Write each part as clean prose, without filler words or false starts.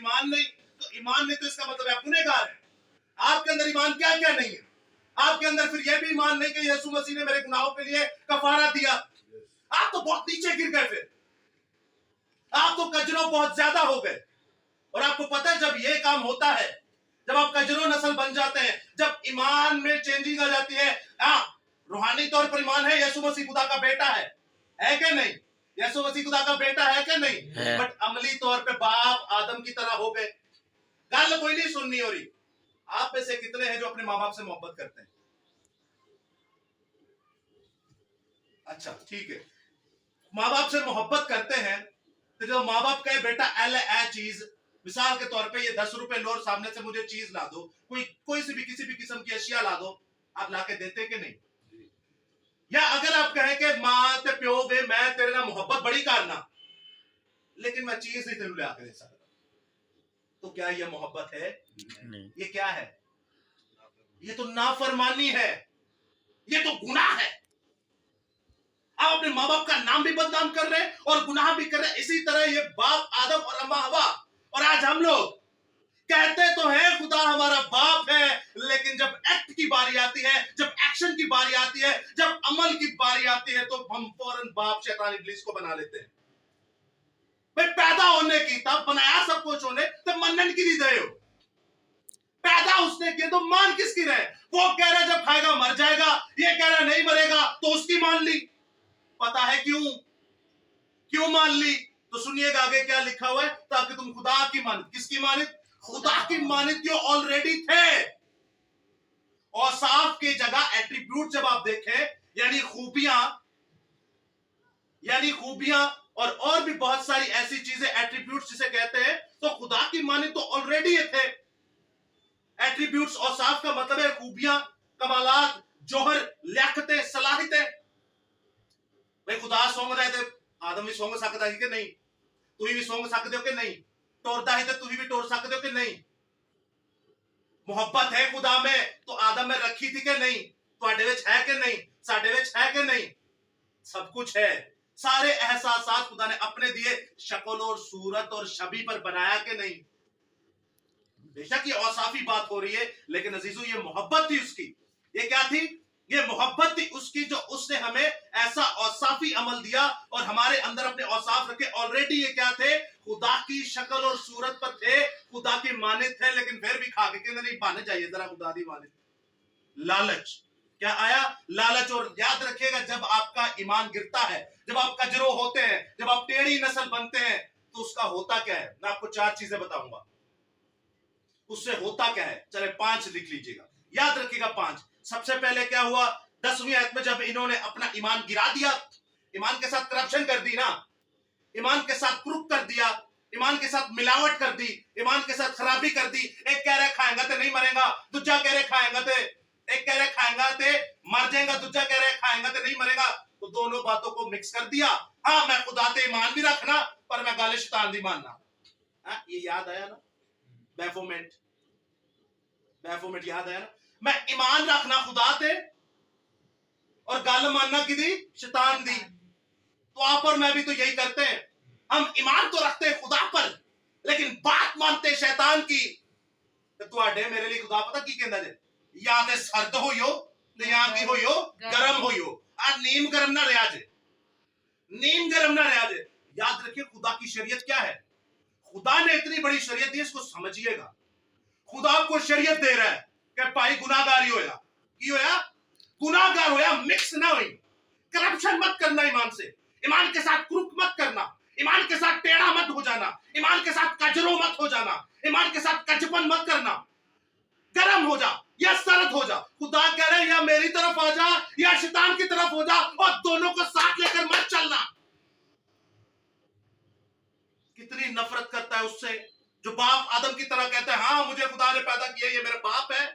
ईमान नहीं, तो ईमान नहीं तो इसका मतलब है गुनहगार है। आपके अंदर ईमान क्या क्या नहीं है? आपके अंदर फिर यह भी ईमान नहीं कि यीशु मसीह ने मेरे गुनाहों के लिए कफारा दिया। आप तो बहुत नीचे गिर गए, फिर आप तो कजरों बहुत ज्यादा हो गए। और आपको पता है जब यह काम होता है, जब आप कजरों नस्ल बन जाते हैं, जब ईमान में चेंजिंग आ जाती है। हाँ, रूहानी तौर पर ईमान है, यीशु मसीह खुदा का बेटा है क्या नहीं? यीशु मसीह खुदा का बेटा है क्या नहीं? बट अमली तौर पे बाप आदम की तरह हो गए। गल कोई नहीं सुननी हो रही। आप में से कितने हैं जो अपने माँ बाप से मोहब्बत करते हैं? अच्छा ठीक है, माँ बाप से मोहब्बत करते हैं तो जो माँ बाप कहे बेटा एल ए चीज, मिसाल के तौर पे ये 10 रुपए लो और सामने से मुझे चीज ला दो, कोई सी भी किसी भी किस्म की अशिया ला दो, आप लाके देते कि नहीं? या अगर आप कहें कि मां ते प्यो वे मैं तेरे ना मोहब्बत बड़ी करना, लेकिन मैं चीज नहीं तेरे लाके दे सकता, तो क्या यह मोहब्बत है? नहीं। ये क्या है? ये तो नाफरमानी है, ये तो गुनाह है। आप अपने माँ बाप का नाम भी बदनाम कर रहे हैं और गुनाह भी कर रहे हैं। इसी तरह ये बाप आदम और अम्मा हवा, और आज हम लोग कहते तो हैं खुदा हमारा बाप है, लेकिन जब एक्ट की बारी आती है, जब एक्शन की बारी आती है, जब अमल की बारी आती है, तो हम फौरन बाप शैतान इब्लीस को बना लेते हैं। भाई पैदा होने की तब बनाया सब कुछ होने, तब मनन की दे हो। पैदा उसने किया तो मान किसकी रहे? वो कह रहा जब खाएगा मर जाएगा, ये कह रहा नहीं मरेगा, तो उसकी मान ली। पता है क्यों मान ली? तो सुनिएगा आगे क्या लिखा हुआ है, ताकि तुम खुदा की मानित, किसकी मानित? खुदा की मानित जो ऑलरेडी थे। औसाफ की जगह एट्रीब्यूट जब आप देखें, यानी खूबियां और भी बहुत सारी ऐसी चीजें, एट्रीब्यूट्स जिसे कहते हैं, तो खुदा की मानित तो ऑलरेडी थे। एट्रीब्यूट्स औसाफ का मतलब है खूबियां, कमालात, जोहर, लियाकतें, सलाहियतें। भाई खुदा सोंग रहे थे, आदम भी सोंग सकता है कि नहीं? तू भी सोंग सकते हो कि नहीं? टोरता है तो तू भी टोर सकते हो कि नहीं? मोहब्बत है खुदा में तो आदम में रखी थी कि नहीं? ਤੁਹਾਡੇ ਵਿੱਚ है कि नहीं? साडे ਵਿੱਚ है कि नहीं? सब कुछ है। सारे एहसास खुदा ने अपने दिए, शक्ल और सूरत और छवि पर बनाया कि नहीं? बेशक ये औसाफी बात हो रही है, लेकिन अजीजों ये मोहब्बत थी उसकी। ये क्या थी? ये मोहब्बत थी उसकी, जो उसने हमें ऐसा औसाफी अमल दिया और हमारे अंदर अपने औसाफ रखे। ऑलरेडी ये क्या थे? खुदा की शक्ल और सूरत पर थे, खुदा की मानित थे, लेकिन फिर भी खा के नहीं पाने चाहिए जरा खुदा की मानित। लालच क्या आया? लालच। और याद रखिएगा जब आपका ईमान गिरता है, जब आप कजरो होते हैं, जब आप टेढ़ी नस्ल बनते हैं, तो उसका होता क्या है? मैं आपको 4 चीजें बताऊंगा, उससे होता क्या है। चले 5 लिख लीजिएगा, याद रखिएगा 5। सबसे पहले क्या हुआ? 10वीं आयत में जब इन्होंने अपना ईमान गिरा दिया, ईमान के साथ करप्शन कर दी ना, ईमान के साथ क्रूक कर दिया, ईमान के साथ मिलावट कर दी, ईमान के साथ खराबी कर दी। एक कह रहे खाएंगा तो नहीं मरेगा, दूसरा कह रहे खाएंगा तो, एक कह रहे खाएंगा तो मर जाएगा, दूसरा कह रहे खाएंगा तो नहीं मरेगा। तो दोनों बातों को मिक्स कर दिया। हाँ, मैं खुदा ते ईमान भी रखना, पर मैं गाले शैतान दी मानना। हाँ, ये याद आया ना? बैफोमेंट याद आया ना? मैं ईमान रखना खुदा ते और गल मानना कि दी? शैतान दी। तो आप और मैं भी तो यही करते हैं। हम ईमान तो रखते हैं खुदा पर, लेकिन बात मानते शैतान की। तो तुहाडे मेरे लिए खुदा पता की कहंदा जे? या ते सर्द होइयो ते या की होइयो? गरम होइयो। आ नीम गरम ना रहा जे, नीम गरम ना रहा जे। याद रखिए खुदा की शरीयत क्या है। खुदा ने इतनी बड़ी शरीयत दी, इसको समझिएगा। खुदा आपको शरीयत दे रहा है कि भाई गुनाहगार ही होया, की होया? गुनाहगार होया, मिक्स ना हुई। करप्शन मत करना ईमान से, ईमान के साथ क्रूक मत करना, ईमान के साथ टेढ़ा मत हो जाना, ईमान के साथ कजरो मत हो जाना, ईमान के साथ कचपन मत करना। गरम हो जा या सरद हो जा। खुदा कह रहे हैं या मेरी तरफ आ जा या शैतान की तरफ हो जा, और दोनों को साथ लेकर मत चलना। कितनी नफरत करता है उससे जो बाप आदम की तरह कहता है हाँ मुझे खुदा ने पैदा किया, ये मेरा बाप है,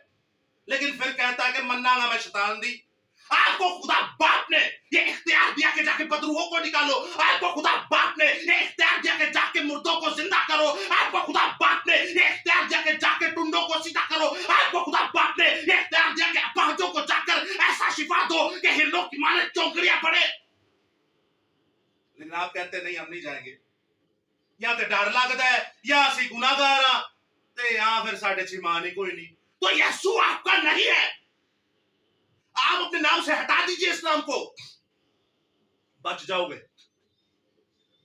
लेकिन फिर कहता है कि मन्नागा मैं शैतान दी। आपको खुदा बाप ने ये इख्तियार दिया कि जाके बदरूहों को निकालो। आपको खुदा बाप ने ये इख्तियार दिया कि जाके मुर्दों को जिंदा करो। आपको खुदा बाप ने ये इख्तियार दिया कि जाके टुंडों को सीधा करो। आपको खुदा बाप ने ये इख्तियार दिया कि अपाहजों को जाकर ऐसा शिफा दो कि हिरणों की माने चौंकड़ियां पड़े। लेकिन आप कहते नहीं हम नहीं जाएंगे। या तो डर लगता है या असी गुनाहगार हाँ ते या फिर साढ़े च ईमान ही कोई नहीं। तो यीशु आपका नहीं है, आप अपने नाम से हटा दीजिए इस नाम को, बच जाओगे।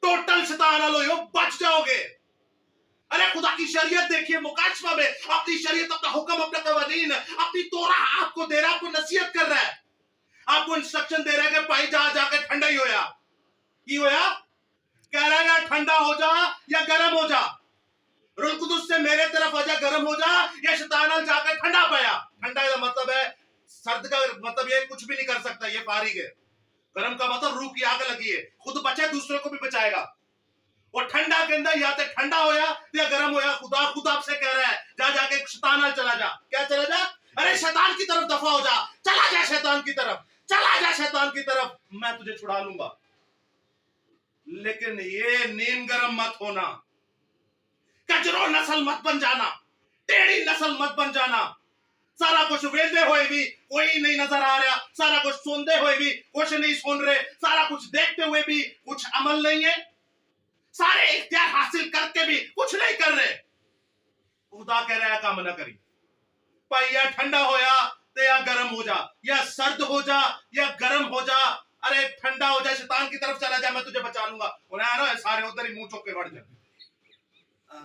टोटल शैतान लो बच जाओगे। अरे खुदा की शरीयत देखिए, मुकाशमा में अपनी शरीयत, अपना हुक्म, अपना कवानीन, अपनी तोरा आपको दे रहा है, आपको नसीहत कर रहा है, आपको इंस्ट्रक्शन दे रहा है कि भाई जा जाके ठंडा ही होया, की होया, कह रहा है ठंडा हो जा या गर्म हो जा, रूह कुदुस से मेरे तरफ आ जा, गर्म हो जा, या शैतान जाकर ठंडा पाया। ठंडा का मतलब है, सर्द का मतलब ये कुछ भी नहीं कर सकता, ये फारिग है। गर्म का मतलब रूह की आग लगी है, खुद बचे दूसरे को भी बचाएगा। और ठंडा के अंदर या तो ठंडा होया या गर्म होया, खुदा खुद आपसे कह रहा है जा जाके शैतान चला जा। क्या चला जा? अरे शैतान की तरफ दफा हो जा, चला जा शैतान की तरफ, चला जा शैतान की तरफ, मैं तुझे छुड़ा लूंगा। लेकिन ये नीम गर्म मत होना, कचरो नस्ल मत बन जाना, टेढ़ी नस्ल मत बन जाना। सारा कुछ वेंदे हुए भी कोई नहीं नजर आ रहा, सारा कुछ सुनते हुए भी कुछ नहीं सुन रहे, सारा कुछ देखते हुए भी कुछ अमल नहीं है, सारे इख्तियार हासिल करके भी कुछ नहीं कर रहे। खुदा कह रहा है काम ना करी भाई, या ठंडा होया तो या गर्म हो जा, या सर्द हो जा या गर्म हो जा। अरे ठंडा हो जा, शैतान की तरफ चला जा, मैं तुझे बचा लूंगा। उन्हें सारे उधर ही मुंह चौक के बढ़ जाए।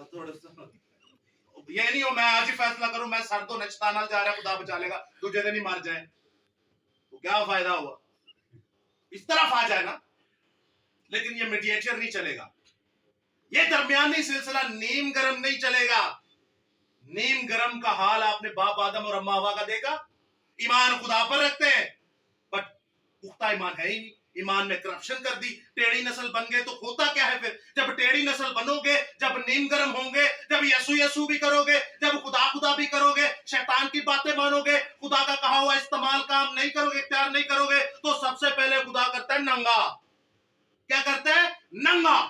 थोड़ा सा ये नहीं हो मैं आज ही फैसला करूं मैं सर्द होने शैतान जा रहा, खुदा बचा लेगा, दूसरे दिन ही मर जाए तो क्या फायदा हुआ। इस तरफ आ जाए ना, लेकिन ये मीडिएटर नहीं चलेगा, ये दरमियानी सिलसिला नीम गरम नहीं चलेगा। नीम गरम का हाल आपने बाप आदम और अम्मा हवा का देखा। ईमान खुदा पर रखते हैं बट पुख्ता ईमान है ही नहीं, ईमान में करप्शन कर दी, टेढ़ी नस्ल बन गए। तो होता क्या है फिर, जब टेढ़ी नस्ल बनोगे, जब नीम गरम होंगे, जब यसु यसु भी करोगे, जब खुदा खुदा भी करोगे, शैतान की बातें मानोगे, खुदा का कहा हुआ इस्तेमाल काम नहीं करोगे, इख्तियार नहीं करोगे, तो सबसे पहले खुदा करता है नंगा। क्या करता है? नंगा।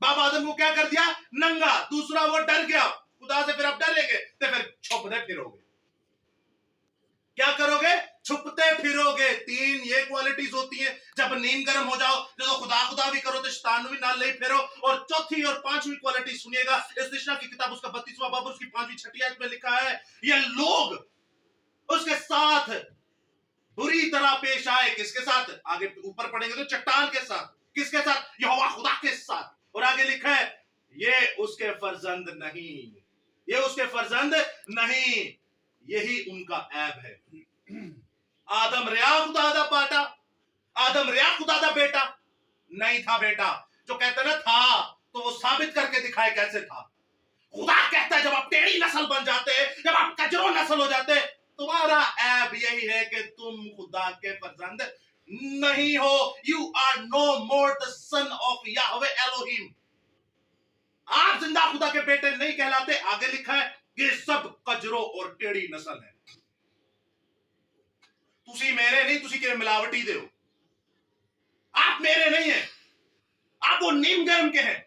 बाप आदम को क्या कर दिया? नंगा। दूसरा वो डर गया खुदा से, फिर आप डरेंगे तो फिर छुपते फिरोगे। क्या करोगे? छुपते फिरोगे। तीन ये क्वालिटीज होती है जब नीम गर्म हो जाओ, जो खुदा खुदा भी करो तो शैतान भी नाल नहीं फिरो। और चौथी और पांचवी क्वालिटी सुनिएगा, इस दिशा की किताब उसका 32वां बाब उसकी 5वीं 6ठी आयत में लिखा है, ये लोग उसके साथ बुरी तरह पेश आए। किसके साथ? आगे ऊपर पढ़ेंगे तो चट्टान के साथ। किसके साथ? यहोवा खुदा के साथ। और आगे लिखा है ये उसके फर्जंद नहीं, ये उसके फर्जंद नहीं, यही उनका ऐब है। आदम रिया खुदा दा पाटा, आदम रिया खुदा दा बेटा नहीं था। बेटा जो कहते ना था, तो वो साबित करके दिखाए कैसे था। खुदा कहता है जब आप टेढ़ी नस्ल बन जाते हैं, जब आप कजरो नस्ल हो जाते हैं, तुम्हारा ऐब यही है कि तुम खुदा के फर्जंद नहीं हो। You are no more the son of Yahweh Elohim. आप जिंदा खुदा के बेटे नहीं कहलाते। आगे लिखा है ये सब कजरो और टेढ़ी नस्ल है। तुसी मेरे नहीं, तुसी के मिलावटी दे हो। आप मेरे नहीं है, आप वो नीम गर्म के हैं।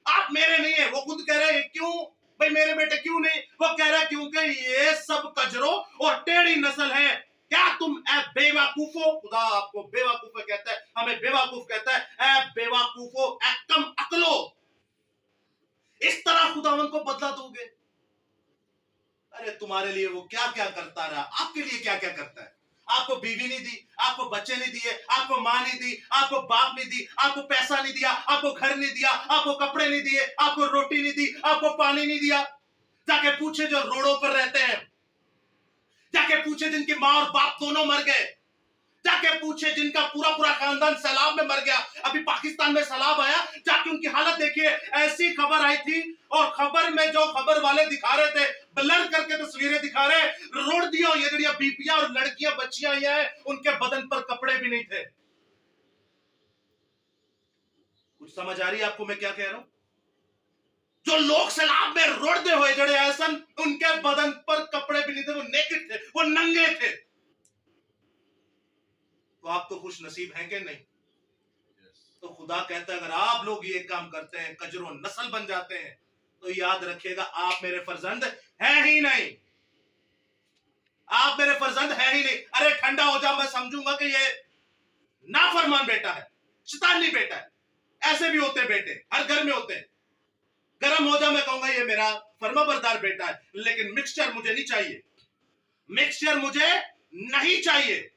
आप मेरे नहीं है। वो खुद कह रहे हैं क्यों भाई मेरे बेटे क्यों नहीं? वो कह रहा है क्योंकि ये सब कजरो और टेढ़ी नस्ल है। क्या तुम ऐ बेवकूफो, खुदा आपको बेवकूफ कहता है, हमें बेवकूफ कहता है, ऐ बेवकूफो, ऐ कम अकलो, इस तरह खुदावन को बदला दोगे? अरे तुम्हारे लिए वो क्या क्या करता रहा, आपके लिए क्या क्या करता है। आपको बीवी नहीं दी, आपको बच्चे नहीं दिए, आपको मां नहीं दी, आपको बाप नहीं दी, आपको पैसा नहीं दिया, आपको घर नहीं दिया, आपको कपड़े नहीं दिए, आपको रोटी नहीं दी, आपको पानी नहीं दिया। जाके पूछे जो रोडों पर रहते हैं, जाके पूछे जिनके मां और बाप दोनों मर गए, जाके पूछे जिनका पूरा पूरा खानदान सैलाब में मर गया। अभी पाकिस्तान में सैलाब आया, जाके उनकी हालत देखिए। ऐसी खबर आई थी और खबर में जो खबर वाले दिखा रहे थे, ब्लर करके तस्वीरें दिखा रहे, रोड दिया ये जड़िया बीपियां और लड़कियां बच्चियां आई हैं, उनके बदन पर कपड़े भी नहीं थे। कुछ समझ आ रही है आपको मैं क्या कह रहा हूं? जो लोग सैलाब में रोड़ते हुए जड़े ऐसन, उनके बदन पर कपड़े भी नहीं थे, वो नेकेड थे, वो नंगे थे। तो आप तो खुश नसीब हैं कि नहीं? तो खुदा कहता है अगर आप लोग ये काम करते हैं, कजरो नस्ल बन जाते हैं, तो याद रखिएगा आप मेरे फर्जंद हैं ही नहीं। आप मेरे फर्जंद हैं ही नहीं। अरे ठंडा हो जा, मैं समझूंगा कि ये नाफरमान बेटा है, शैतानी बेटा है। ऐसे भी होते बेटे, हर घर में होते हैं। गरम हो जा, मैं कहूंगा ये मेरा फर्माबरदार बेटा है, लेकिन मिक्सचर मुझे नहीं चाहिए, मिक्सचर मुझे नहीं चाहिए।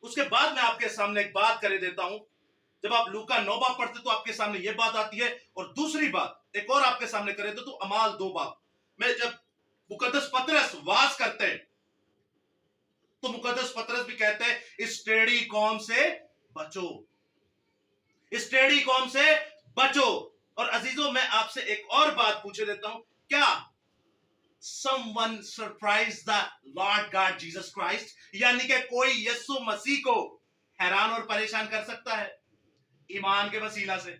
उसके बाद मैं आपके सामने एक बात कर देता हूं। जब आप लूका 9 बाब पढ़ते तो आपके सामने यह बात आती है, और दूसरी बात एक और आपके सामने करे तो अमाल 2 बाब में जब मुकद्दस पतरस वास करते हैं तो मुकद्दस पतरस भी कहते हैं इस टेढ़ी कौम से बचो, इस टेढ़ी कौम से बचो। और अजीजों, मैं आपसे एक और बात पूछे देता हूं, क्या someone surprised the Lord God Jesus Christ, यानी कि कोई यीशु मसीह को हैरान और परेशान कर सकता है ईमान के वसीला से?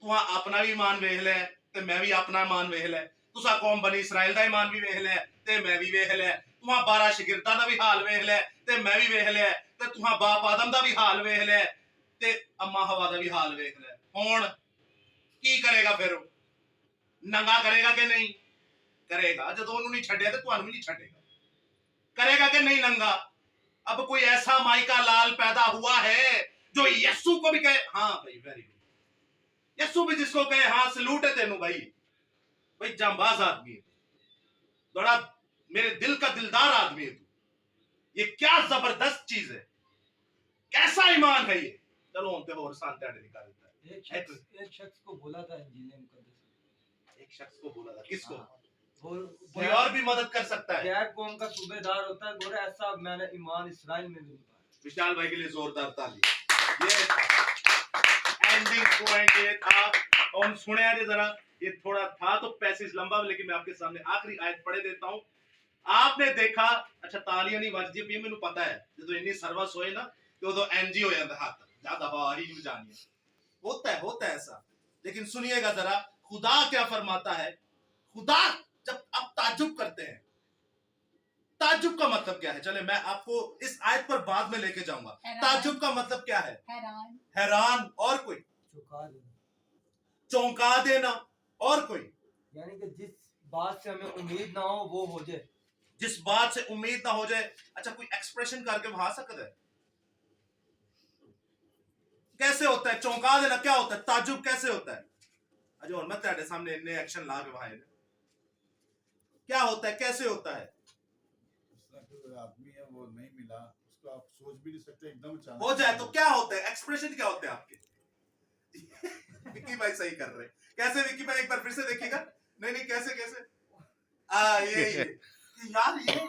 तुहां अपना भी ईमान वेख लिया ते मैं भी अपना ईमान वेख लिया, तुसा कौम बनी इसराइल दा ईमान भी वेख लिया ते मैं भी वेख लिया, तुहां 12 शागिर्दां दा भी हाल वेख लिया ते मैं भी वेख लिया, ते तुहां बाप आदम दा भी हाल वेख लिया ते अम्मा हवा दा भी हाल वेख लिया। हुण की करेगा फिर? नंगा करेगा कि नहीं करेगा? जो दोनों नहीं छड़े तो तुहानू भी नहीं छड़ेगा, करेगा कि नहीं नंगा? अब कोई ऐसा माइका लाल पैदा हुआ है जो यीशु को भी कहे हाँ भाई वेरी गुड, यीशु भी जिसको कहे हाँ सलूट है तेनू भाई, भाई जांबाज आदमी है, बड़ा मेरे दिल का दिलदार आदमी है तू, ये क्या जबरदस्त चीज है, कैसा ईमान है ये। चलो हम पे और शांति आड़े निकाल देता है। एक शख्स को बोला था इंजील मुकद्दस, एक शख्स को बोला था, किसको? कोई और भी मदद कर सकता है, गैर कौम का सूबेदार होता है, बोले ऐसा मैंने ईमान इसराइल में भी नहीं पाया। विशाल भाई के लिए जोरदार ताली। ये एंडिंग पॉइंट ये था, और सुने यार जरा, ये थोड़ा था तो पैसेज लंबा, लेकिन मैं आपके सामने आखिरी आयत पढ़े देता हूं। आपने देखा, अच्छा तालियां नहीं बजदी भी, मैंने पता है जो इन्नी सर्विस होए ना तो एनजी हो जाता हाथ ज्यादा बाहर ही जानिए, होता है ऐसा। लेकिन सुनिएगा जरा, खुदा क्या फरमाता है। खुदा जब आप ताज्जुब करते हैं, ताज्जुब का मतलब क्या है? चले मैं आपको इस आयत पर बाद में लेके जाऊंगा। ताज्जुब का मतलब क्या है? हैरान, हैरान, और कोई? चौंका देना, चौंका देना, और कोई? यानी कि जिस बात से हमें उम्मीद ना हो वो हो जाए, जिस बात से उम्मीद ना हो जाए। अच्छा, कोई एक्सप्रेशन करके वहा सकता है? कैसे होता है चौंका देना? क्या होता है ताज्जुब? कैसे होता है? अजय और मैं तेरे सामने इन्ने एक्शन ला के भाई, क्या होता है, कैसे होता है? आदमी है वो नहीं मिला, उसको आप सोच भी नहीं सकते, एकदम अचानक हो जाए तो क्या होता है? एक्सप्रेशन क्या होते हैं आपके? विक्की भाई सही कर रहे हैं। कैसे विक्की भाई, एक बार फिर से देखिएगा। नहीं कैसे ये यार, ये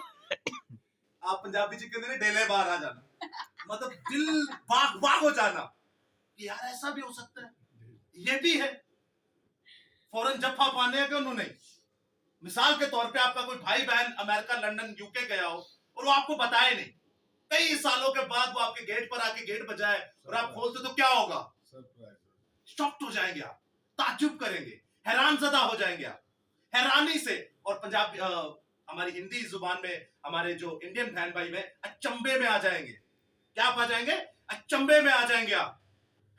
आप पंजाबी जी कहते हैं डेले बाहर आ जाना, मतलब दिल बाग बाग हो जाना कि यार ऐसा भी हो सकता है, ये भी है। फौरन जफ्फा पाने के उन्होंने, मिसाल के तौर पे आपका कोई भाई बहन अमेरिका, लंदन, यूके गया हो और वो आपको बताए नहीं, कई सालों के बाद वो आपके गेट पर आके गेट बजाए और आप खोलते तो क्या होगा? शॉक्ड हो जाएंगे आप, ताज्जुब करेंगे, हैरानजदा हो जाएंगे आप, हैरानी से। और पंजाबी हमारी हिंदी जुबान में हमारे जो इंडियन बहन भाई में अचंबे में आ जाएंगे। क्या आप आ जाएंगे? अचंबे में आ जाएंगे आप,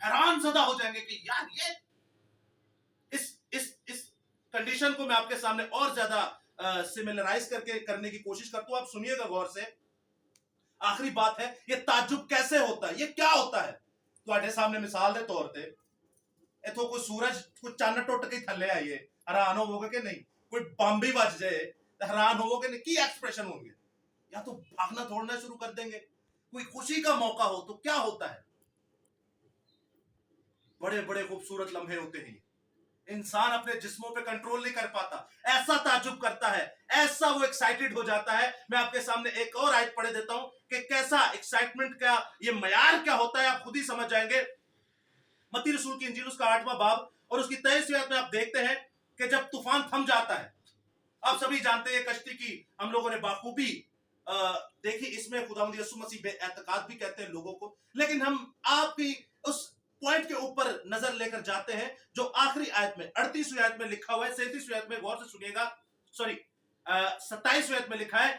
हैरानजदा हो जाएंगे कि यार ये इस कंडीशन को मैं आपके सामने और ज्यादा सिमिलराइज करने की कोशिश करता हूं। आप सुनिएगा गौर से। आखिरी बात है, ये ताज्जुब कैसे होता है, ये क्या होता है? तुम्हारे सामने मिसाल के तौर पे इथों कोई सूरज, कोई चन्न टुट के थले आइए, हैरान होवोगे कि नहीं? कोई बम भी बज जाए तो हैरान होवोगे नहीं? की एक्सप्रेशन होंगे? या तो भागना दौड़ना शुरू कर देंगे। कोई खुशी का मौका हो तो क्या होता है? बड़े बड़े खूबसूरत लम्हे होते हैं, इंसान अपने जिस्मों पे कंट्रोल नहीं कर पाता, ऐसा ताज्जुब करता है, ऐसा वो एक्साइटेड हो जाता है। मैं आपके सामने एक और आयत पढ़े देता हूं कि कैसा एक्साइटमेंट का ये मयार क्या होता है, आप खुद ही समझ जाएंगे। मत्ती रसूल की इंजील उसका 8वां बाब और उसकी 23वीं आयत में आप देखते हैं कि जब तूफान थम जाता है, आप सभी जानते हैं कश्ती की हम लोगों ने बाखूबी देखी। इसमें खुदावंद यीशु मसीह बेएतकाद भी कहते हैं लोगों को, लेकिन हम आपकी उस पॉइंट के ऊपर नजर लेकर जाते हैं जो आखिरी आयत में 38वीं आयत में लिखा हुआ है। 37वीं आयत में गौर से सुनिएगा, सॉरी 27वीं आयत में लिखा है,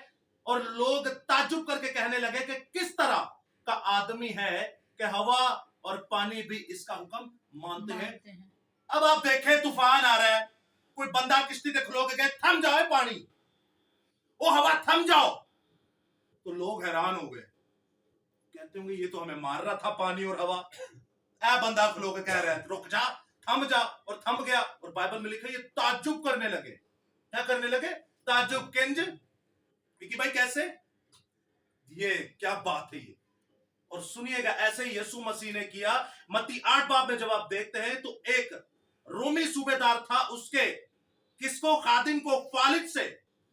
और लोग ताज्जुब करके कहने लगे कि किस तरह का आदमी है कि हवा और पानी भी इसका हुक्म मानते हैं। अब आप देखें तूफान आ रहा है, कोई बंदा किश्ती देख लो के थम जाओ पानी, वो हवा थम जाओ, तो लोग हैरान हो गए, कहते होंगे ये तो हमें मार रहा था पानी और हवा, ऐ बंदा खलो के कह रहा है रुक जा, थम जा, और थम गया। और बाइबल में लिखा है ये ताज्जुब करने लगे। क्या करने लगे? ताज्जुब। किंज विकी भाई कैसे? ये क्या बात है ये? और सुनिएगा, ऐसे ही यीशु मसीह ने किया। मत्ती 8 बाब में जब आप देखते हैं तो एक रोमी सूबेदार था, उसके किसको? खादिम को फालिज से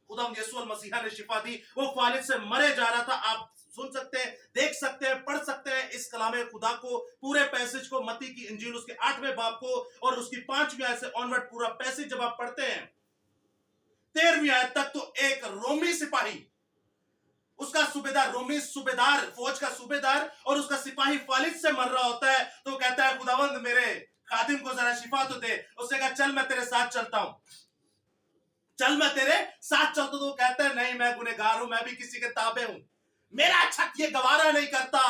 खुदा यीशु मसीहा ने शिफा दी। वो फालिज से मरे जा रहा था। आप सुन सकते हैं, देख सकते हैं, पढ़ सकते हैं इस कलामे खुदा को, पूरे पैसेज को, मत्ती की इंजील उसके 8वें बाब को और उसकी 5वीं आयत से ऑनवर्ड पूरा पैसेज जब आप पढ़ते हैं 13वीं आयत तक, तो एक रोमी सिपाही, उसका सूबेदार, रोमी सूबेदार, फौज का सूबेदार, और उसका सिपाही फालिज से मर रहा होता है। तो कहता है खुदावंद मेरे खादिम को जरा शिफा तो दे। उसने कहा चल मैं तेरे साथ चलता हूं, चल मैं तेरे साथ चलता हूं। तो कहता है नहीं, मैं गुनहगार हूं, मैं भी किसी के ताबे हूं, मेरा छत ये गवारा नहीं करता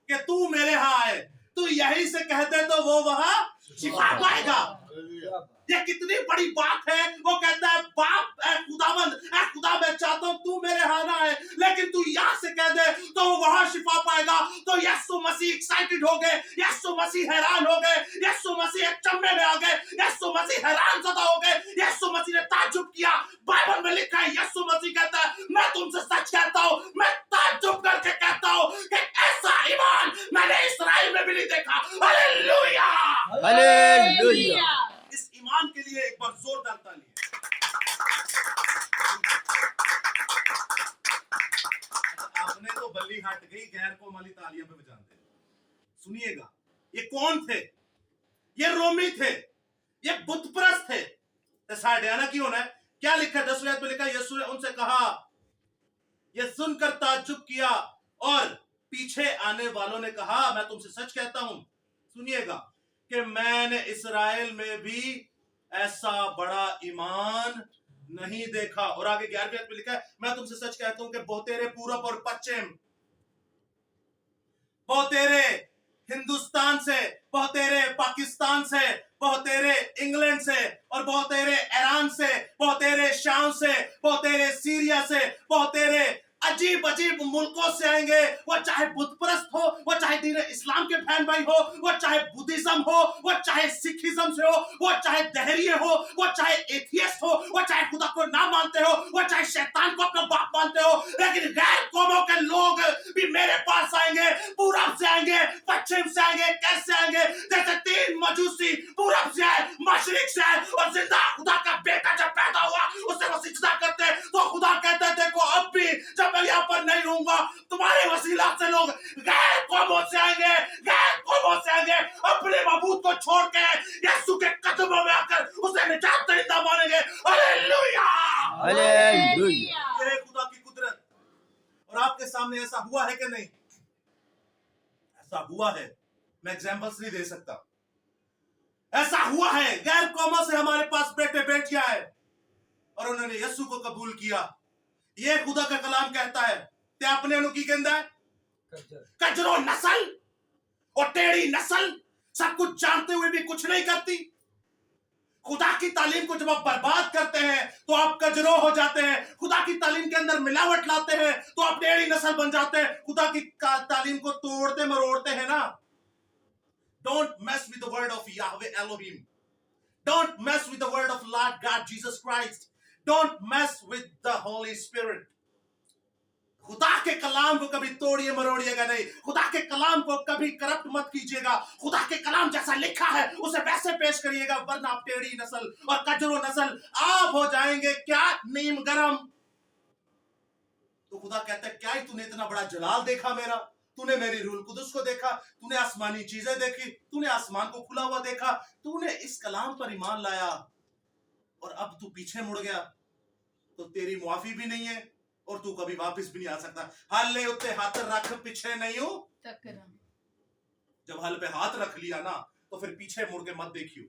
कि तू मेरे यहां आए। तू यहीं से कहते तो वो वहां शिफा पाएगा। ये कितनी बड़ी बात है। वो कहता है बाप, ऐ खुदावंद, ऐ खुदा, मैं चाहता हूं तू मेरे यहां ना आए, लेकिन तू यहां से कह दे तो वहां शिफा पाएगा। तो यीशु मसीह एक्साइटेड हो गए, यीशु मसीह हैरान हो गए, यीशु मसीह अचंभे में आ गए, यीशु मसीह हैरान ज़दा हो गए, यीशु मसीह ने ताज्जुब किया। बाइबल में लिखा है, यीशु मसीह कहता है मैं तुमसे सच कहता हूं, मैं ताज्जुब करके कहता हूं कि ऐसा ईमान मैंने इस्राएल में भी नहीं देखा। हालेलुया! हालेलुया। इस ईमान के लिए एक बार जोरदार ताली। आपने तो बल्ली हट गई, गैर कौमाली तालियां पे बजाते हैं। सुनिएगा, ये कौन थे? ये रोमी थे, ये बुतप्रस्त थे। तो साढ़ियाना की होना है। क्या लिखा है 10वें आयत में? लिखा यीशु ने उनसे कहा, ये सुनकर ताज्जुब किया, और पीछे आने वालों ने कहा मैं तुमसे सच कहता हूं, सुनिएगा, कि मैंने इस्राएल में भी ऐसा बड़ा ईमान नहीं देखा। और आगे 11वें आयत में लिखा है मैं तुमसे सच कहता हूं कि बहुतेरे पूरब और पश्चिम, बहुतेरे हिंदुस्तान से, बहुतेरे पाकिस्तान से, बहुतेरे इंग्लैंड से, और बहुतेरे ईरान से, बहुतेरे शाम से, बहुतेरे सीरिया से, बहुतेरे अजीब अजीब मुल्कों से आएंगे। वो चाहे बुतप्रस्त हो, वो चाहे दीन इस्लाम के बहन भाई हो, वो चाहे बुद्धिज्म हो, वो चाहे सिखिज्म से हो, वो चाहे दहरिये हो, वो चाहे एथियस्ट हो, वो चाहे खुदा को ना मानते हो, वो चाहे शैतान को अपना बाप मानते हो, लेकिन गैर कौमों के लोग भी मेरे पास आएंगे। पूरब से आएंगे, पश्चिम से आएंगे। कैसे आएंगे? जैसे 3 मजूसी पूरब से आए, मशरिक से आए, और जिंदा खुदा का बेटा जब पैदा हुआ उसे वो सिजदा करते। तो खुदा कहते हैं देखो अब भी जब मैं यहाँ पर नहीं रहूंगा, तुम्हारे वसीला से लोग गैर कौमों से आएंगे, गैर कौमों से आएंगे, अपने मबूद को छोड़ के यीशु के कदमों में आकर उसे निजात दहिंदा मानेंगे। हालेलुया! हालेलुया। ये खुदा की कुदरत। और आपके सामने ऐसा हुआ है कि नहीं? ऐसा हुआ है, मैं एग्जांपल्स नहीं दे सकता। ऐसा हुआ है, गैर कौमों से हमारे पास बेटे बेटियां हैं और उन्होंने यीशु को कबूल किया। ये खुदा का कलाम कहता है ते अपने नु की कहंदा है? कजरो नस्ल और टेढ़ी नस्ल सब कुछ जानते हुए भी कुछ नहीं करती। खुदा की तालीम को जब आप बर्बाद करते हैं तो आप कजरो हो जाते हैं। खुदा की तालीम के अंदर मिलावट लाते हैं तो आप टेढ़ी नस्ल बन जाते हैं। खुदा की तालीम को तोड़ते मरोड़ते हैं ना। Don't mess with the word of Yahweh Elohim. Don't mess with the word of Lord God Jesus Christ. Don't mess with the Holy Spirit. खुदा के कलाम को कभी तोड़िए मरोड़िएगा नहीं। खुदा के कलाम को कभी करप्ट मत कीजिएगा। खुदा के कलाम जैसा लिखा है उसे वैसे पेश करिएगा, वरना आप टेढ़ी नस्ल और कजरो नस्ल आप हो जाएंगे क्या? नीम गरम। तो खुदा कहता है क्या ही तूने इतना बड़ा जलाल देखा मेरा? तूने मेरी रूल कुदस को देखा, तूने आसमानी चीजें देखी, तूने आसमान को खुला हुआ देखा, तूने इस कलाम पर ईमान लाया और अब तू पीछे मुड़ गया तो तेरी मुआफी भी नहीं है और तू कभी वापस भी नहीं आ सकता। हल उत्ते हाथ रख पीछे नहीं हो। जब हल पे हाथ रख लिया ना तो फिर पीछे मुड़ के मत देखियो।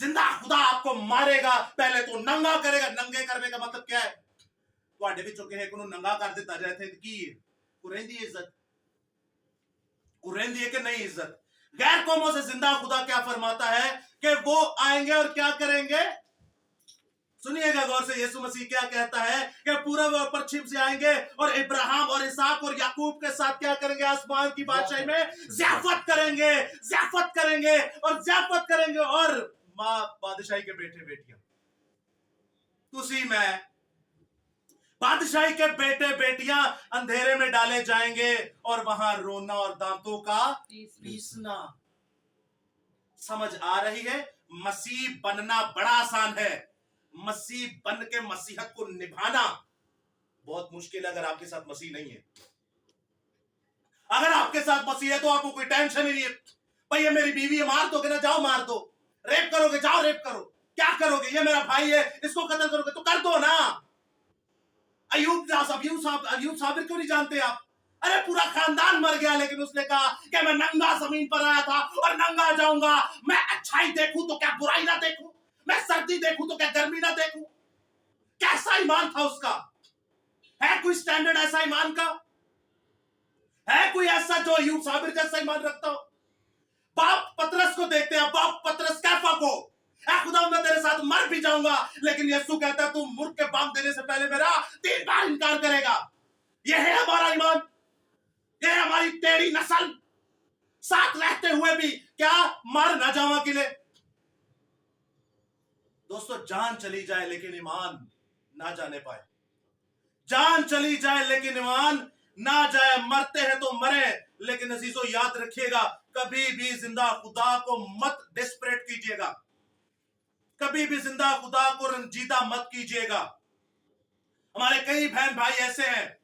जिंदा खुदा आपको मारेगा, पहले तो नंगा करेगा। नंगे करने का मतलब क्या है? ਤੁਹਾਡੇ ਵਿੱਚੋਂ ਕਿਸੇ ਨੂੰ ਨੰਗਾ ਕਰ ਦਿੱਤਾ ਜਾਏ ਤੇ ਕੀ ਹੈ? ਉਹ ਰਹਿੰਦੀ ਹੈ इज्जत? वो रहती है कि नहीं इज्जत? गैर कौमों से जिंदा खुदा क्या फरमाता है कि वो आएंगे और क्या करेंगे? सुनिएगा गौर से, यीशु मसीह क्या कहता है कि पूरब और पश्चिम से आएंगे और इब्राहिम और इसहाक और याकूब के साथ क्या करेंगे, आसमान की बादशाही में ज़ियाफत करेंगे, ज़ियाफत करेंगे और ज़ियाफत करेंगे। और मां बादशाही के बेटे बेटियां, तुसी मैं, बादशाही के बेटे बेटियां अंधेरे में डाले जाएंगे और वहां रोना और दांतों का पीसना। समझ आ रही है? मसीह बनना बड़ा आसान है, मसीह बन के मसीहत को निभाना बहुत मुश्किल है अगर आपके साथ मसीह नहीं है। अगर आपके साथ मसीह है तो आपको कोई टेंशन ही नहीं है। भाई ये मेरी बीवी है, मार दोगे ना, जाओ मार दो। रेप करोगे, जाओ रेप करो। क्या करोगे, ये मेरा भाई है, इसको कत्ल करोगे तो कर दो ना। अयूब साबिर क्यों नहीं जानते आप? अरे पूरा खानदान मर गया, लेकिन उसने कहा कि मैं नंगा जमीन पर आया था और नंगा जाऊंगा। मैं अच्छाई देखूं तो क्या बुराई ना देखूं, मैं सर्दी देखूं तो क्या गर्मी ना देखूं। कैसा ईमान था उसका? है कोई स्टैंडर्ड ऐसा ईमान का? है कोई ऐसा जो अय्यूब साबिर जैसा ईमान रखता हो? बाप पतरस को देखते हैं, बाप पतरस कैफा को, ऐ खुदा मैं तेरे साथ मर भी जाऊंगा, लेकिन यीशु कहता है तू मुर्ग के बांग देने से पहले मेरा 3 बार इनकार करेगा। यह है हमारा ईमान, यह है हमारी टेढ़ी नस्ल। साथ रहते हुए भी क्या मर ना जावा के लिए। दोस्तों, जान चली जाए लेकिन ईमान ना जाने पाए। जान चली जाए लेकिन ईमान ना जाए। मरते हैं तो मरे, लेकिन अजीजों याद रखिएगा, कभी भी जिंदा खुदा को मत डिस्परेट कीजिएगा, कभी भी जिंदा खुदा को रंजीदा मत कीजिएगा। हमारे कई बहन भाई ऐसे हैं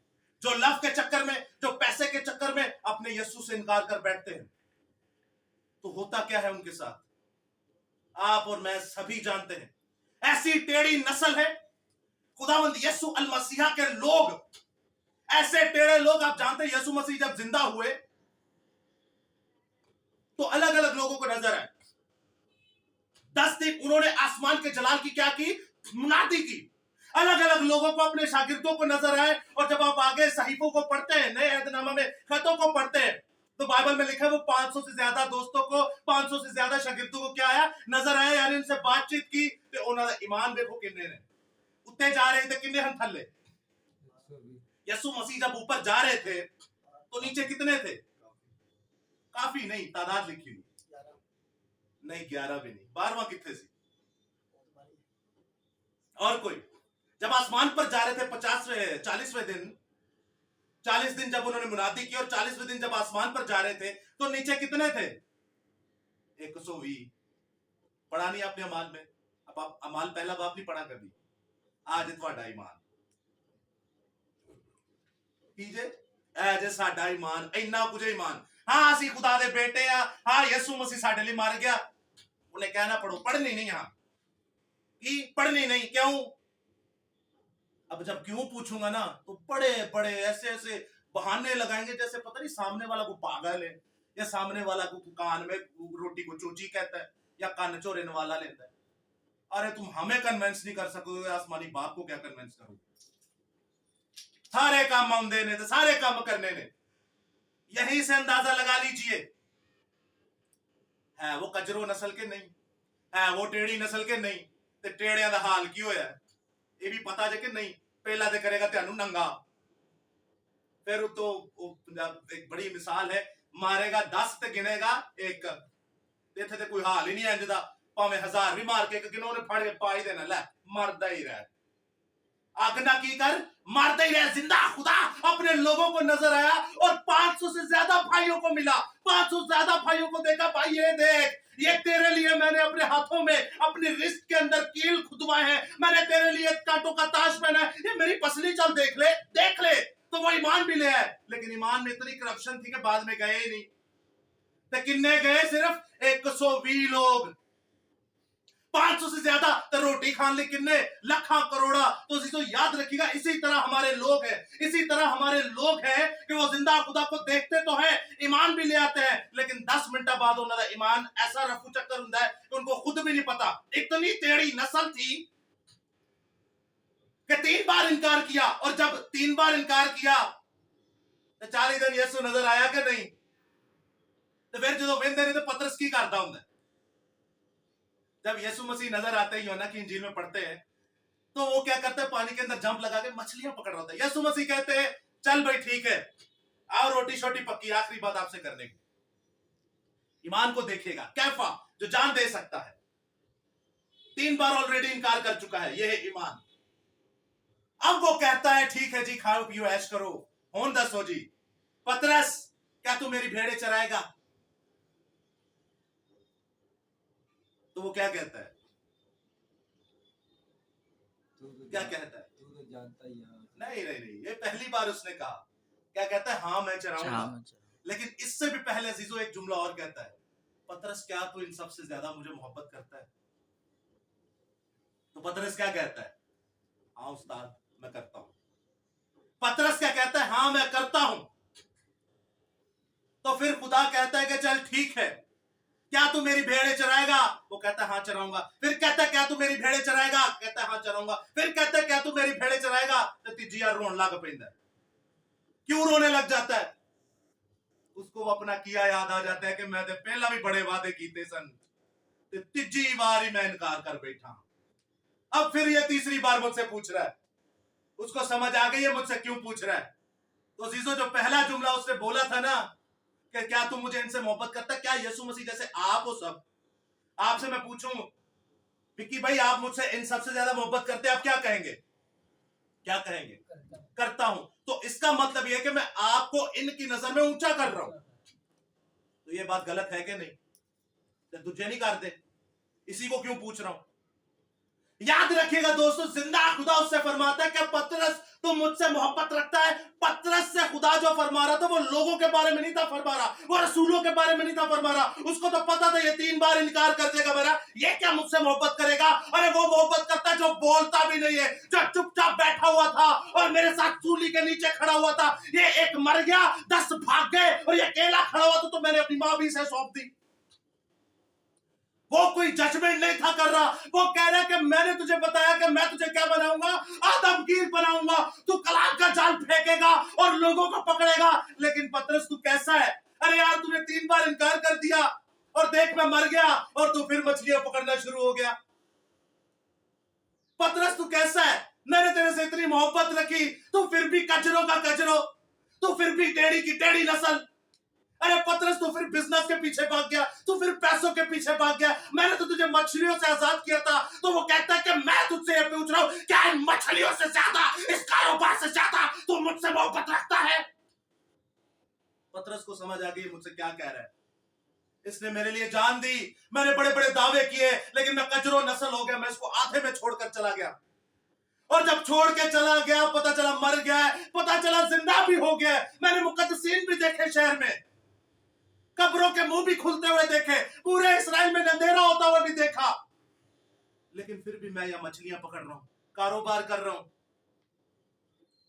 जो लव के चक्कर में, जो पैसे के चक्कर में अपने यीशु से इनकार कर बैठते हैं। तो होता क्या है उनके साथ, आप और मैं सभी जानते हैं। ऐसी टेढ़ी नस्ल है खुदावंद यीशु अल मसीहा के लोग, ऐसे टेढ़े लोग। आप जानते हैं यीशु मसीह जब जिंदा हुए तो अलग अलग लोगों को नजर आए। 10 दिन उन्होंने आसमान के जलाल की क्या की, मुनादी की। अलग अलग लोगों को, अपने शागिर्दों को नजर आए। और जब आप आगे सहीफों को पढ़ते हैं, नए अहदनामा में खतों को पढ़ते हैं, तो बाइबल में लिखा है वो 500 से ज्यादा दोस्तों को, 500 से ज्यादा शागिर्दों को क्या आया, नजर आया, यानी उनसे बातचीत की। तो उन्होंने ईमान देखो किन्ने ने उत्ते जा रहे थे, किन्ने हम थल्ले। यीशु मसीह जब ऊपर जा रहे थे तो नीचे कितने थे? काफी नहीं, तादाद लिखी हुई नहीं, 11 भी नहीं, 12वां कितने सी? और कोई? जब आसमान पर जा रहे थे 40वें दिन, 40 दिन जब उन्होंने मुनादी की और 40वें दिन जब आसमान पर जा रहे थे तो नीचे कितने थे? 120। पढ़ा नहीं आपने अमाल में? अब आप अमाल पहला बाप नहीं पढ़ा कभी? आज ਤੁਹਾਡਾ ईमान कीजे ऐ साडा ईमान, इन्ना कुछ ईमान। हाँ असी खुदा दे बेटे आ, हाँ यीशु मसीह साडे लिए मर गया। उन्हें कहना पढ़ो, पढ़नी नहीं, हाँ की पढ़नी नहीं, क्यों? अब जब क्यों पूछूंगा ना तो बड़े बड़े ऐसे ऐसे बहाने लगाएंगे जैसे पता नहीं सामने वाला को पागल है, या सामने वाला को कान में रोटी को चोची कहता है, या कान चोरेने वाला लेता है। अरे तुम हमें कन्विंस नहीं कर सकोगे, आसमानी बाप को क्या कन्विंस करोगे? सारे काम हम देने थे, सारे काम करने ने। यहीं से अंदाजा लगा लीजिए, है वो कजरो नस्ल के नहीं, है वो टेढ़ी नस्ल के नहीं। ते टेढ़िया दा हाल की होया ये भी पता जे कि नहीं। पहला ते करेगा त्यानू नंगा, फिर तो एक बड़ी मिसाल है, मारेगा 10 ते गिनेगा 1। इत्थे ते कोई हाल ही नहीं इंज दा, भावें 1000 भी मार के गिनो ने फड़ के पाई देना, लै मरदा ही रह। आगना की कर, मारते ही रहे। जिंदा खुदा अपने लोगों को नजर आया और 500 से ज्यादा भाइयों को मिला। 500 से ज्यादा भाइयों को देखा, भाई ये देख, ये तेरे लिए मैंने अपने हाथों में अपनी रिस्ट के अंदर कील खुदवाए हैं, मैंने तेरे लिए कांटों का ताज पहना है, ये मेरी पसली, चल देख ले, देख ले। तो वो ईमान भी ले आए, लेकिन ईमान में इतनी करप्शन थी कि बाद में गए ही नहीं। तो किन्ने गए? सिर्फ 120 लोग। 500 से ज्यादा तो रोटी खान ले किन्ने? लाखा करोड़ा। तो इसी तो याद रखिएगा, इसी तरह हमारे लोग हैं, इसी तरह हमारे लोग हैं कि वो जिंदा खुदा को देखते तो हैं, ईमान भी ले आते हैं, लेकिन 10 मिनट बाद उन्होंने ईमान ऐसा रफू चक्कर होता है कि उनको खुद भी नहीं पता। इतनी टेढ़ी नस्ल थी कि 3 बार इनकार किया, और जब 3 बार इनकार किया तो 40 दिन यीशु नजर आया कि नहीं? तो फिर जो वेंदे ने तो पतरस की करता होंगे। जब यीशु मसीह नजर आते हैं, यूहन्ना की इंजील में पढ़ते हैं तो वो क्या करता है, पानी के अंदर जंप लगा के मछलियां पकड़ रहा था। यीशु मसीह कहते हैं चल भाई ठीक है, आओ रोटी शोटी पक्की, आखिरी बात आपसे करने की। ईमान को देखेगा कैफा जो जान दे सकता है, 3 बार ऑलरेडी इनकार कर चुका है, यह है ईमान। अब वो कहता है ठीक है जी, खाओ पियो ऐश करो, होन दसो जी। पतरस क्या तू मेरी भेड़ें चराएगा? तो वो क्या कहता है, क्या कहता है? तू तो जानता ही है। नहीं नहीं नहीं, ये पहली बार उसने कहा। क्या कहता है? हाँ मैं चराऊंगा। लेकिन इससे भी पहले अजीजों एक जुमला और कहता है, पतरस क्या तू इन सबसे ज्यादा मुझे मोहब्बत करता है? तो पतरस क्या कहता है? हाँ उस्ताद मैं करता हूं। पतरस क्या कहता है? हाँ मैं करता हूं। तो फिर खुदा कहता है कि चल ठीक है, क्या तू मेरी भेड़ें चराएगा? वो कहता है हाँ चराऊंगा। फिर कहता है क्या तू मेरी भेड़ें चराएगा? कहता है हाँ चराऊंगा। फिर कहता है क्या तू मेरी भेड़ें चराएगा? तो तीजिया रोन लाग पैंदा है। क्यों रोने लग जाता है? उसको अपना किया याद आ जाता है कि मैं तो पहला भी बड़े वादे कीते सन, ते तीजी बार ही मैं इनकार कर बैठा। अब फिर ये तीसरी बार मुझसे पूछ रहा है। उसको समझ आ गई है मुझसे क्यों पूछ रहा है। तो अजीजों जो पहला जुमला उसने बोला था ना कि क्या तू मुझे इनसे मोहब्बत करता है, क्या यीशु मसीह जैसे आप हो सब, आपसे मैं पूछूं विक्की भाई आप मुझसे इन सबसे ज्यादा मोहब्बत करते हैं, आप क्या कहेंगे? क्या कहेंगे? करता हूं। तो इसका मतलब यह है कि मैं आपको इनकी नजर में ऊंचा कर रहा हूं। तो ये बात गलत है कि नहीं? तो तुझे नहीं करते, इसी को क्यों पूछ रहा हूं? याद रखिएगा दोस्तों, जिंदा खुदा उससे फरमाता है कि पतरस तो मुझसे मोहब्बत रखता है। पतरस से खुदा जो फरमा रहा था वो लोगों के बारे में नहीं था फरमा रहा, वो रसूलों के बारे में नहीं था फरमा रहा। उसको तो पता था ये 3 बार इनकार कर देगा मेरा, ये क्या मुझसे मोहब्बत करेगा? अरे वो मोहब्बत करता है जो बोलता भी नहीं है, जो चुपचाप बैठा हुआ था और मेरे साथ सूली के नीचे खड़ा हुआ था। ये एक मर गया, 10 भाग गए और ये अकेला खड़ा हुआ था, तो मैंने अपनी मां भी इसे सौंप दी। वो कोई जजमेंट नहीं था कर रहा, वो कह रहा है कि मैंने तुझे बताया कि मैं तुझे क्या बनाऊंगा, आदमगीर बनाऊंगा, तू कलाम का जाल फेंकेगा और लोगों को पकड़ेगा। लेकिन पतरस तू कैसा है? अरे यार तूने 3 बार इनकार कर दिया और देख मैं मर गया और तू फिर मछलियां पकड़ना शुरू हो गया। पतरस तू कैसा है? मैंने तेरे से इतनी मोहब्बत रखी, तू फिर भी कचरों का कचरो, तू फिर भी टेढ़ी की टेढ़ी नस्ल। अरे पतरस तू फिर बिजनेस के पीछे भाग गया, तू फिर पैसों के पीछे भाग गया। मैंने तो तुझे मछलियों से आजाद किया था। तो वो कहता है कि मैं तुझसे ये पूछ रहा हूं, क्या इन मछलियों से ज्यादा, इस कारोबार से ज्यादा तू मुझसे मोहब्बत रखता है? पतरस को समझ आ गई मुझसे क्या कह रहा है। इसने मेरे लिए जान दी, मैंने बड़े बड़े दावे किए, लेकिन मैं कचरो नस्ल हो गया, मैं इसको आधे में छोड़कर चला गया। और जब छोड़ के चला गया पता चला मर गया, पता चला जिंदा भी हो गया। मैंने मुकद्दसीन भी देखे शहर में, कब्रों के मुंह भी खुलते हुए देखे, पूरे इस्राएल में अंधेरा होता हुआ भी देखा। लेकिन फिर भी मैं यह मछलियां पकड़ रहा हूं, कारोबार कर रहा हूं।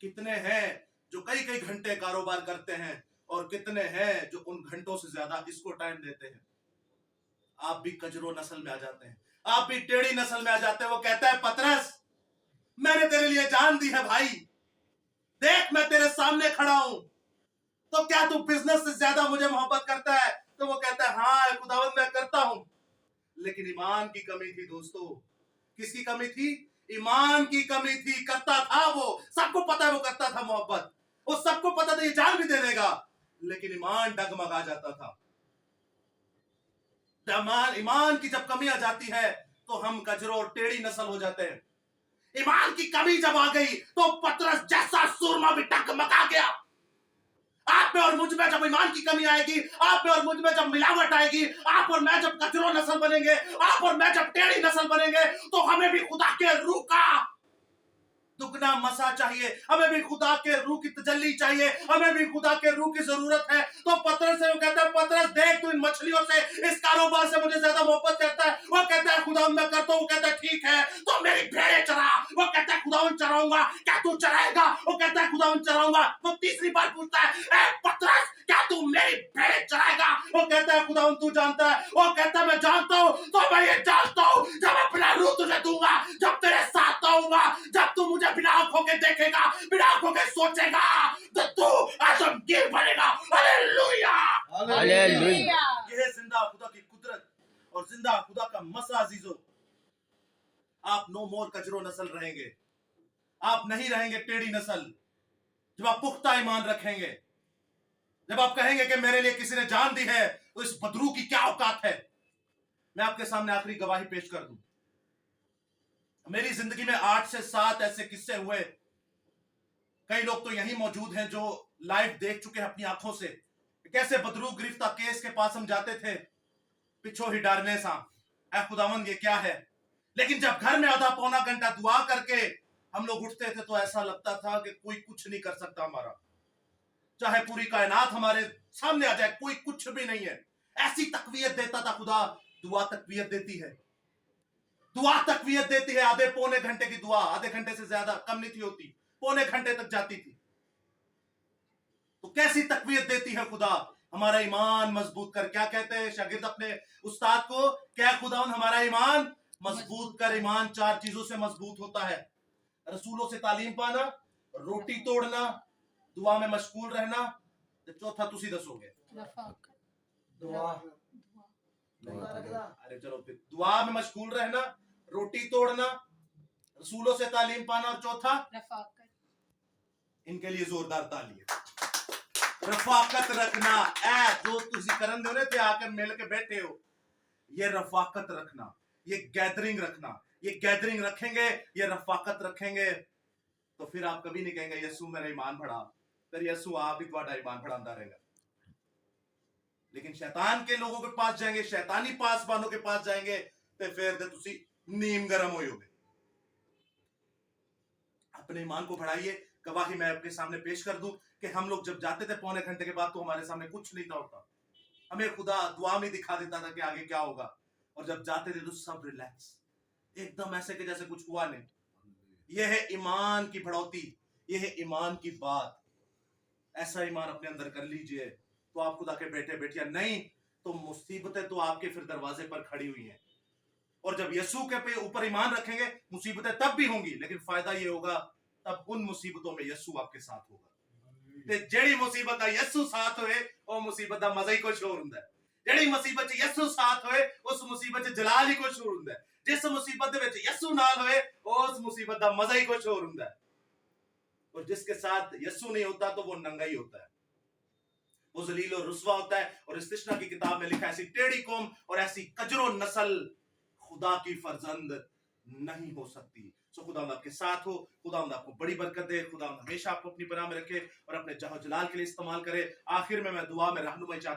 कितने हैं जो कई कई घंटे कारोबार करते हैं और कितने हैं जो उन घंटों से ज्यादा इसको टाइम देते हैं। आप भी कजरो नस्ल में आ जाते हैं, आप भी टेढ़ी नस्ल में आ जाते हैं। वो कहता है पतरस मैंने तेरे लिए जान दी है भाई, देख मैं तेरे सामने खड़ा हूं, तो क्या तू बिजनेस से ज्यादा मुझे मोहब्बत करता है? तो वो कहता है हाँ खुदावंद मैं करता हूं। लेकिन ईमान की कमी थी दोस्तों। किसकी कमी थी? ईमान की कमी थी। करता था वो, सबको पता है वो करता था मोहब्बत, वो सबको पता था ये जान भी दे देगा, लेकिन ईमान डगमगा जाता था। ईमान की जब कमी आ जाती है तो हम कजरो और टेढ़ी नस्ल हो जाते हैं। ईमान की कमी जब आ गई तो पतरस जैसा सुरमा भी डगमगा गया। आप में और मुझ में जब ईमान की कमी आएगी, आप में और मुझ में जब मिलावट आएगी, आप और मैं जब कचरो नस्ल बनेंगे, आप और मैं जब टेढ़ी नस्ल बनेंगे, तो हमें भी खुदा के रूह का दुगना मसा चाहिए, हमें भी खुदा के रूह की तजल्ली चाहिए, हमें भी खुदा के रूह की जरूरत है। तो पतरस से वो कहता है पतरस देख तू इन मछलियों से, इस कारोबार से मुझे ज्यादा मोहब्बत करता है। वो कहता है खुदा मैं करता हूं। वो कहता है ठीक है तो मेरी भेड़ें चरा। वो कहता है खुदा चराऊंगा। क्या तू चराएगा? वो कहता है खुदा चराऊंगा। वो तीसरी बार पूछता है ए पतरस क्या तू मेरी भेड़ें चराएगा? वो कहता है खुदा तू जानता है। वो कहता है मैं जानता हूं। तो मैं ये जानता हूं जब अपना रूह तुझे दूंगा, जब तेरे साथ आऊंगा, जब तू मुझे बिना आंखों के देखेगा, बिना आंखों के सोचेगा, तो तू आदमगीर बनेगा। Hallelujah hallelujah. यह है जिंदा खुदा की कुदरत और जिंदा खुदा का मसा। अजीजों आप आप नो मोर कजरो नस्ल रहेंगे, आप नहीं रहेंगे टेढ़ी नस्ल। जब आप पुख्ता ईमान रखेंगे, जब आप कहेंगे कि मेरे लिए किसी ने जान दी है, तो इस बदरू की क्या औकात है। मैं आपके सामने आखिरी गवाही पेश कर दूं। मेरी जिंदगी में 8 से 7 ऐसे किस्से हुए। कई लोग तो यहीं मौजूद हैं जो लाइव देख चुके हैं अपनी आंखों से, कैसे बदरू गिरफ्तार केस के पास हम जाते थे, पिछो ही डरने सा ऐ खुदावंद ये क्या है। लेकिन जब घर में आधा पौना घंटा दुआ करके हम लोग उठते थे तो ऐसा लगता था कि कोई कुछ नहीं कर सकता हमारा, चाहे पूरी कायनात हमारे सामने आ जाए, कोई कुछ भी नहीं है। ऐसी तकवीयत देता था खुदा। दुआ तकवीयत देती है, दुआ तकवीयत देती है। आधे पौने घंटे की दुआ, आधे घंटे से ज्यादा कम नहीं थी होती, पौने घंटे तक जाती थी। तो कैसी तकवीयत देती है खुदा, हमारा ईमान मजबूत कर। क्या कहते हैं शागिर्द अपने उस्ताद को, क्या खुदावन हमारा ईमान मजबूत कर। ईमान 4 चीजों से मजबूत होता है, रसूलों से तालीम पाना, रोटी तोड़ना, दुआ में मशगूल रहना, ते चौथा तुसी दसोगे। दुआ अरे चलो फिर, दुआ में मशगूल रहना, रोटी तोड़ना, रसूलों से तालीम पाना, और चौथा इनके लिए जोरदार तालियां। रफाकत रखना। ऐ जो तुसी करन दे ने ते आकर मिल के बैठे हो, ये रफाकत रखना, ये गैदरिंग रखना। ये गैदरिंग रखेंगे, ये रफाकत रखेंगे, तो फिर आप कभी नहीं कहेंगे यसू मेरा ईमान बढ़ा, फिर यसू आप ही तुम्हारा ईमान बढ़ाता रहेगा। लेकिन शैतान के लोगों के पास जाएंगे, शैतानी पासबानों के पास जाएंगे, तो फिर ते तुसी नीम गरम होयोगे। अपने ईमान को बढ़ाइए। गवाही मैं आपके सामने पेश कर दूं कि हम लोग जब जाते थे पौने घंटे के बाद, तो हमारे सामने कुछ नहीं था होता। हमें खुदा दुआ में दिखा देता था कि आगे क्या होगा, और जब जाते थे तो सब रिलैक्स, एकदम ऐसे कि जैसे कुछ हुआ नहीं। यह है ईमान की बढ़ोतरी, यह है ईमान की बात। ऐसा ईमान अपने अंदर कर लीजिए, तो आप खुदा के बेटे बेटियां, नहीं तो मुसीबतें तो आपके फिर दरवाजे पर खड़ी हुई हैं। और जब यीशु के पे ऊपर ईमान रखेंगे, मुसीबतें तब भी होंगी, लेकिन फायदा ये होगा तब उन मुसीबतों में यीशु आपके साथ होगा। ते जेड़ी मुसीबत दा यीशु साथ होए, ओ मुसीबत दा मजा ही कुछ और हुंदा है। जेड़ी मुसीबत च यीशु साथ होए, उस मुसीबत च जलाल ही कुछ और हुंदा है। जिस मुसीबत दे विच यीशु नाल होए, उस मुसीबत दा मजा ही कुछ और हुंदा है। और जिसके साथ यीशु नहीं होता तो वो नंगा ही होता है, वो जलील और रुस्वा होता है। और इस्तिश्ना की किताब में लिखा है, ऐसी टेढ़ी कौम और ऐसी कजरो नस्ल खुदा की फर्जंद नहीं हो सकती। सो खुदा आपके साथ हो, खुदा आपको बड़ी बरकत दे, खुदा हमेशा आपको अपनी पनाह में रखे और अपने जहो जलाल के लिए इस्तेमाल करे। आखिर में मैं दुआ में रहनुमाई चाहता हूं।